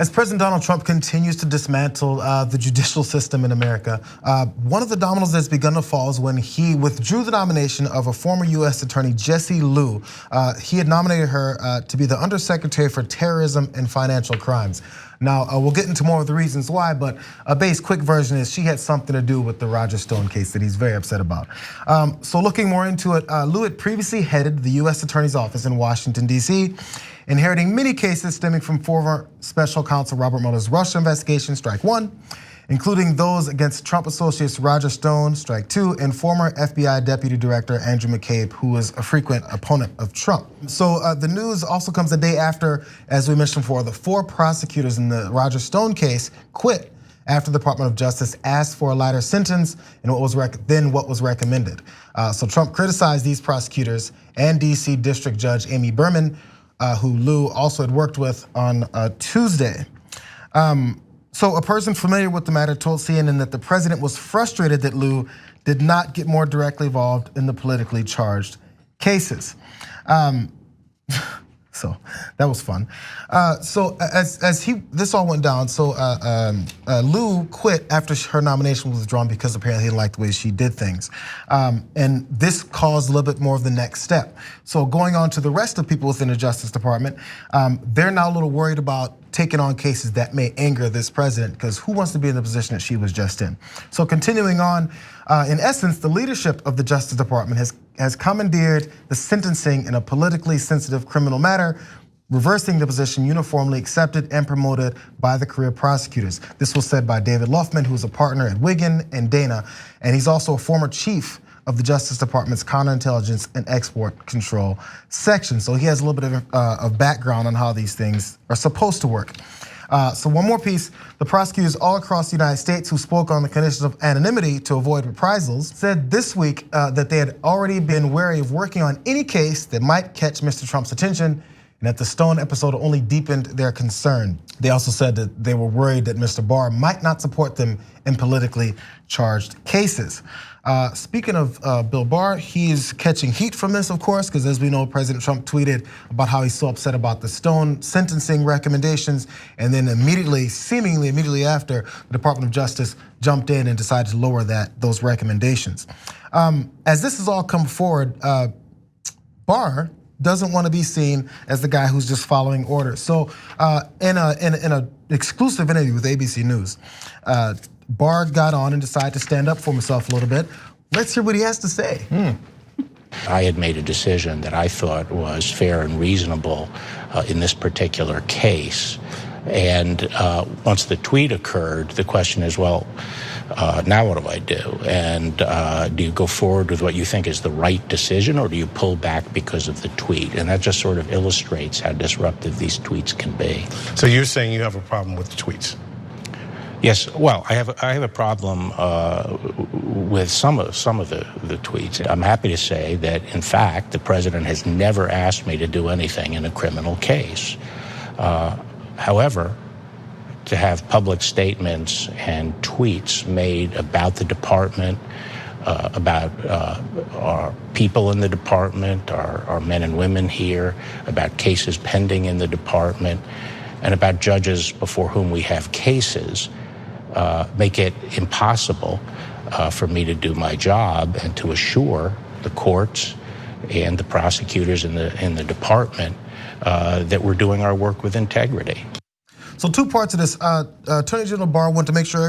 As President Donald Trump continues to dismantle the judicial system in America, one of the dominoes that's begun to fall is when he withdrew the nomination of a former US Attorney, Jessie Liu. He had nominated her to be the undersecretary for terrorism and financial crimes. Now, we'll get into more of the reasons why, but a base quick version is she had something to do with the Roger Stone case that he's very upset about. So looking more into it, Liu had previously headed the US Attorney's Office in Washington, D.C., inheriting many cases stemming from former special counsel Robert Mueller's Russia investigation, strike one, including those against Trump associates Roger Stone, strike two, and former FBI Deputy Director Andrew McCabe, who was a frequent opponent of Trump. So the news also comes a day after, as we mentioned before, the 4 prosecutors in the Roger Stone case quit after the Department of Justice asked for a lighter sentence than what was recommended. So Trump criticized these prosecutors and DC District Judge Amy Berman, who Liu also had worked with on Tuesday. So a person familiar with the matter told CNN that the president was frustrated that Liu did not get more directly involved in the politically charged cases. So that was fun. So as this all went down, so Liu quit after her nomination was withdrawn because apparently he didn't like the way she did things. And this caused a little bit more of the next step. So going on to the rest of people within the Justice Department, they're now a little worried about taking on cases that may anger this president, because who wants to be in the position that she was just in? So continuing on, in essence, the leadership of the Justice Department has commandeered the sentencing in a politically sensitive criminal matter, reversing the position uniformly accepted and promoted by the career prosecutors. This was said by David Luffman, who's a partner at Wiggin and Dana, and he's also a former chief of the Justice Department's Counterintelligence and Export Control section. So he has a little bit of background on how these things are supposed to work. So one more piece, the prosecutors all across the United States who spoke on the conditions of anonymity to avoid reprisals said this week that they had already been wary of working on any case that might catch Mr. Trump's attention, and that the Stone episode only deepened their concern. They also said that they were worried that Mr. Barr might not support them in politically charged cases. Speaking of Bill Barr, he is catching heat from this, of course, because as we know, President Trump tweeted about how he's so upset about the Stone sentencing recommendations, and then seemingly immediately after, the Department of Justice jumped in and decided to lower those recommendations. As this has all come forward, Barr doesn't want to be seen as the guy who's just following orders. So in an exclusive interview with ABC News, Barr got on and decided to stand up for himself a little bit. Let's hear what he has to say. I had made a decision that I thought was fair and reasonable in this particular case. And once the tweet occurred, the question is, well, now what do I do? And do you go forward with what you think is the right decision, or do you pull back because of the tweet? And that just sort of illustrates how disruptive these tweets can be. So you're saying you have a problem with the tweets? Yes, well, I have a problem with some of the tweets. I'm happy to say that, in fact, the president has never asked me to do anything in a criminal case. However, to have public statements and tweets made about the department, about our people in the department, our men and women here, about cases pending in the department, and about judges before whom we have cases, make it impossible for me to do my job and to assure the courts and the prosecutors in the department that we're doing our work with integrity. So 2 parts of this. Attorney General Barr wanted to make sure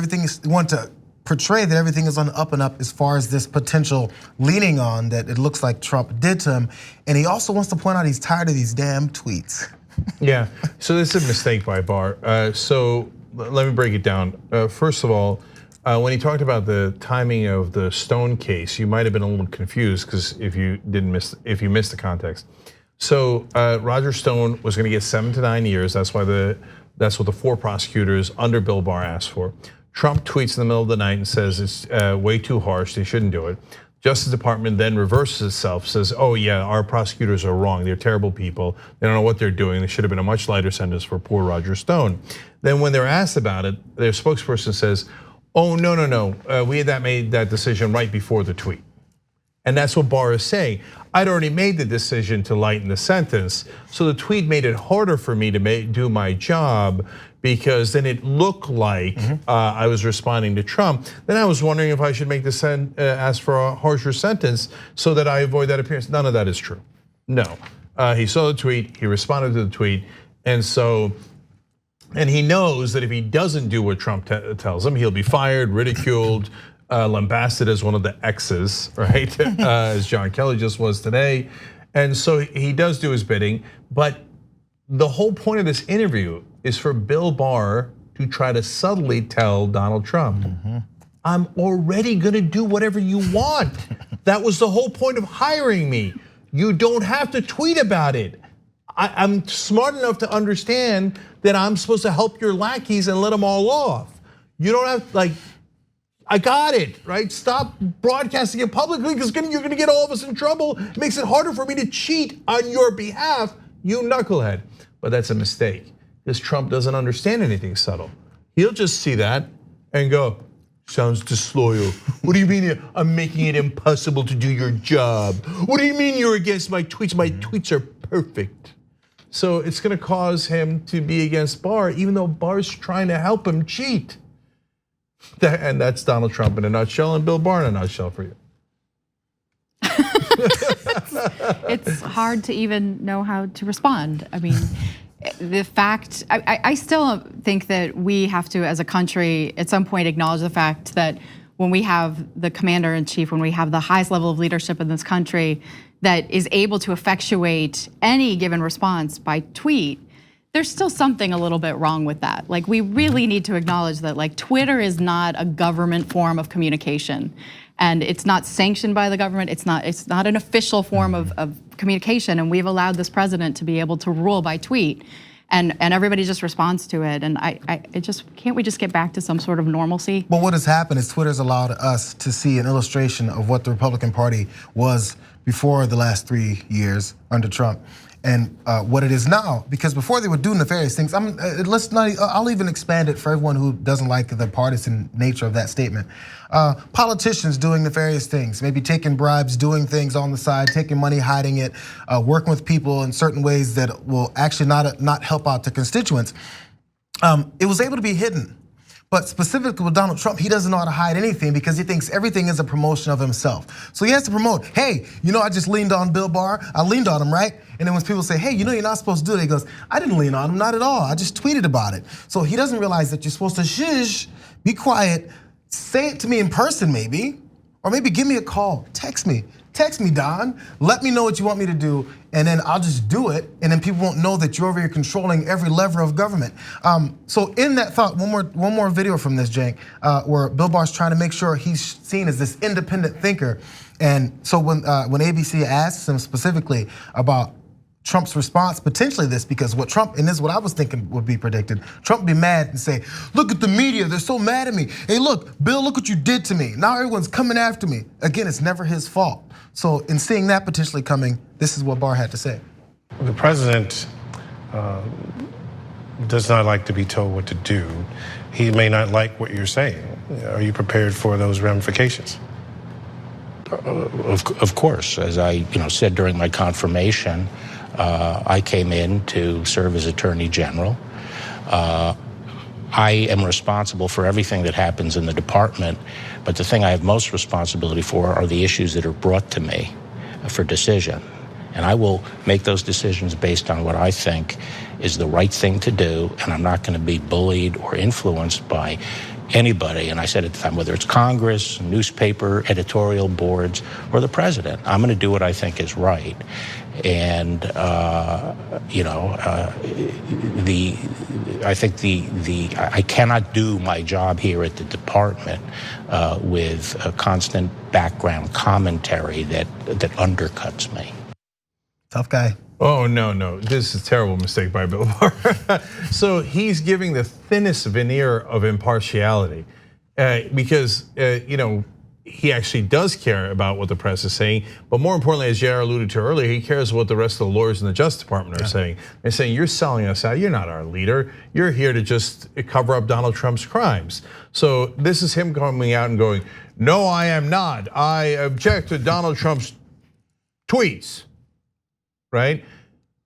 wanted to portray that everything is on the up and up as far as this potential leaning on that it looks like Trump did to him. And he also wants to point out he's tired of these damn tweets. Yeah, so this is a mistake by Barr. So let me break it down. First of all, when he talked about the timing of the Stone case, you might have been a little confused because if you missed the context. So Roger Stone was going to get 7 to 9 years. That's what the 4 prosecutors under Bill Barr asked for. Trump tweets in the middle of the night and says it's way too harsh. They shouldn't do it. Justice Department then reverses itself, says, oh yeah, our prosecutors are wrong. They're terrible people. They don't know what they're doing. There should have been a much lighter sentence for poor Roger Stone. Then when they're asked about it, their spokesperson says, oh, no, we had made that decision right before the tweet. And that's what Barr is saying. I'd already made the decision to lighten the sentence. So the tweet made it harder for me to do my job because then it looked like I was responding to Trump. Then I was wondering if I should make ask for a harsher sentence so that I avoid that appearance. None of that is true. No, he saw the tweet, he responded to the tweet, and he knows that if he doesn't do what Trump tells him, he'll be fired, ridiculed, lambasted as one of the X's, right? As John Kelly just was today. And so he does do his bidding, but the whole point of this interview is for Bill Barr to try to subtly tell Donald Trump, I'm already gonna do whatever you want. That was the whole point of hiring me. You don't have to tweet about it. I'm smart enough to understand that I'm supposed to help your lackeys and let them all off. You don't have, like, I got it, right? Stop broadcasting it publicly because you're gonna get all of us in trouble. It makes it harder for me to cheat on your behalf, you knucklehead. But that's a mistake because Trump doesn't understand anything subtle. He'll just see that and go, sounds disloyal. What do you mean I'm making it impossible to do your job? What do you mean you're against my tweets? My tweets are perfect. So it's gonna cause him to be against Barr, even though Barr's trying to help him cheat. And that's Donald Trump in a nutshell, and Bill Barr in a nutshell for you. It's hard to even know how to respond. I mean, the fact, I still think that we have to, as a country, at some point acknowledge the fact that when we have the commander in chief, when we have the highest level of leadership in this country that is able to effectuate any given response by tweet, there's still something a little bit wrong with that. Like, we really need to acknowledge that, like, Twitter is not a government form of communication, and it's not sanctioned by the government. It's not an official form of communication, and we've allowed this president to be able to rule by tweet, and everybody just responds to it. And can't we just get back to some sort of normalcy? But what has happened is Twitter's allowed us to see an illustration of what the Republican Party was before the last 3 years under Trump. And what it is now, because before they were doing nefarious things, I'll even expand it for everyone who doesn't like the partisan nature of that statement. Politicians doing nefarious things, maybe taking bribes, doing things on the side, taking money, hiding it, working with people in certain ways that will actually not help out the constituents. It was able to be hidden. But specifically with Donald Trump, he doesn't know how to hide anything because he thinks everything is a promotion of himself. So he has to promote, hey, I just leaned on Bill Barr, I leaned on him, right? And then when people say, hey, you're not supposed to do it, he goes, I didn't lean on him, not at all, I just tweeted about it. So he doesn't realize that you're supposed to shush, be quiet, say it to me in person maybe, or maybe give me a call, text me, Don, let me know what you want me to do, and then I'll just do it, and then people won't know that you're over here controlling every lever of government. So in that thought, one more video from this, Cenk, where Bill Barr's trying to make sure he's seen as this independent thinker. And so when ABC asks him specifically about Trump's response, potentially this, because what Trump, and this is what I was thinking would be predicted, Trump would be mad and say, look at the media, they're so mad at me. Hey look, Bill, look what you did to me. Now everyone's coming after me. Again, it's never his fault. So in seeing that potentially coming, this is what Barr had to say. The president does not like to be told what to do. He may not like what you're saying. Are you prepared for those ramifications? Of course, as I said during my confirmation, I came in to serve as Attorney General. I am responsible for everything that happens in the department, but the thing I have most responsibility for are the issues that are brought to me for decision. And I will make those decisions based on what I think is the right thing to do, and I'm not going to be bullied or influenced by anybody. And I said at the time, whether it's Congress, newspaper, editorial boards, or the president, I'm going to do what I think is right. And I cannot do my job here at the department with a constant background commentary that undercuts me. Tough guy. Oh, no, this is a terrible mistake by Bill Barr. So he's giving the thinnest veneer of impartiality because, he actually does care about what the press is saying. But more importantly, as Jayar alluded to earlier, he cares what the rest of the lawyers in the Justice Department are saying. They're saying, you're selling us out, you're not our leader. You're here to just cover up Donald Trump's crimes. So this is him coming out and going, no, I am not. I object to Donald Trump's tweets, right?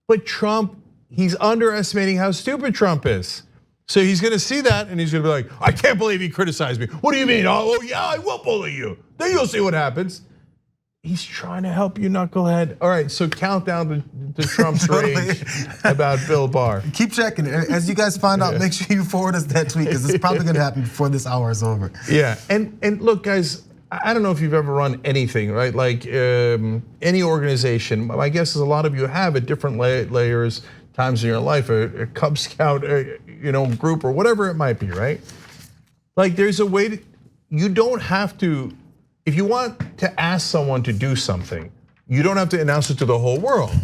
But Trump, he's underestimating how stupid Trump is. So he's gonna see that and he's gonna be like, I can't believe he criticized me. What do you mean? Oh yeah, I will bully you. Then you'll see what happens. He's trying to help you, knucklehead. All right, so count down to Trump's rage about Bill Barr. Keep checking. As you guys find out, make sure you forward us that tweet because it's probably gonna happen before this hour is over. Yeah, and look, guys, I don't know if you've ever run anything, right? Like any organization. My guess is a lot of you have at different layers, times in your life, a Cub Scout, group or whatever it might be, right? Like there's a way you don't have to. If you want to ask someone to do something, you don't have to announce it to the whole world.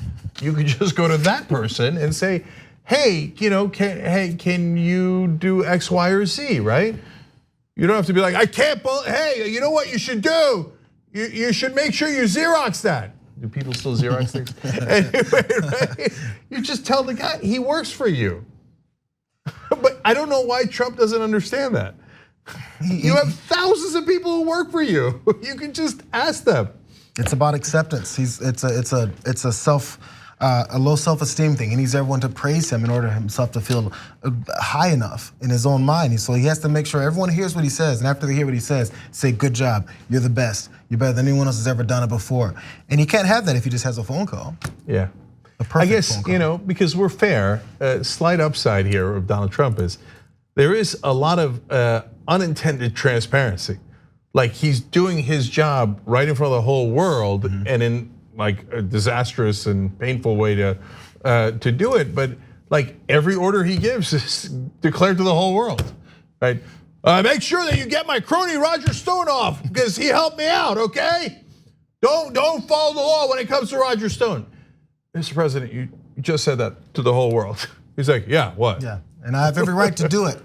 You can just go to that person and say, hey, can you do X, Y, or Z, right? You don't have to be like, I can't, hey, you know what you should do? You should make sure you Xerox that. Do people still Xerox things? Anyway, right? You just tell the guy, he works for you. But I don't know why Trump doesn't understand that. You have thousands of people who work for you. You can just ask them. It's about acceptance. It's a low self-esteem thing. He needs everyone to praise him in order for himself to feel high enough in his own mind. So he has to make sure everyone hears what he says, and after they hear what he says, say, "Good job. You're the best. You're better than anyone else has ever done it before." And he can't have that if he just has a phone call. Yeah. I guess because we're fair. Slight upside here of Donald Trump is there is a lot of unintended transparency. Like he's doing his job right in front of the whole world, and in like a disastrous and painful way to do it. But like every order he gives is declared to the whole world, right? Make sure that you get my crony Roger Stone off because he helped me out. Okay, don't follow the law when it comes to Roger Stone. Mr. President, you just said that to the whole world. He's like, yeah, what? Yeah, and I have every right to do it.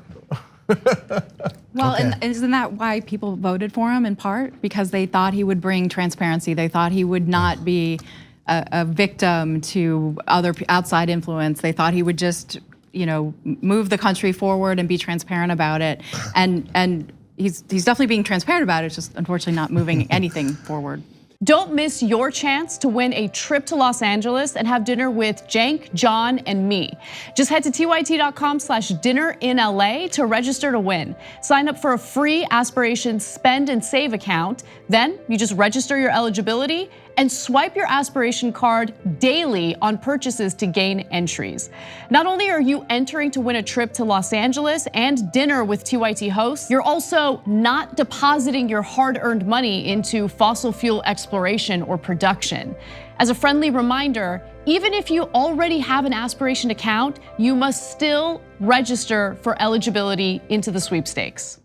Well, and isn't that why people voted for him in part? Because they thought he would bring transparency. They thought he would not be a victim to other outside influence. They thought he would just, move the country forward and be transparent about it. And he's definitely being transparent about it. It's just unfortunately not moving anything forward. Don't miss your chance to win a trip to Los Angeles and have dinner with Cenk, John, and me. Just head to tyt.com/dinnerinla to register to win. Sign up for a free Aspirations Spend and Save account. Then you just register your eligibility and swipe your Aspiration card daily on purchases to gain entries. Not only are you entering to win a trip to Los Angeles and dinner with TYT hosts, you're also not depositing your hard-earned money into fossil fuel exploration or production. As a friendly reminder, even if you already have an Aspiration account, you must still register for eligibility into the sweepstakes.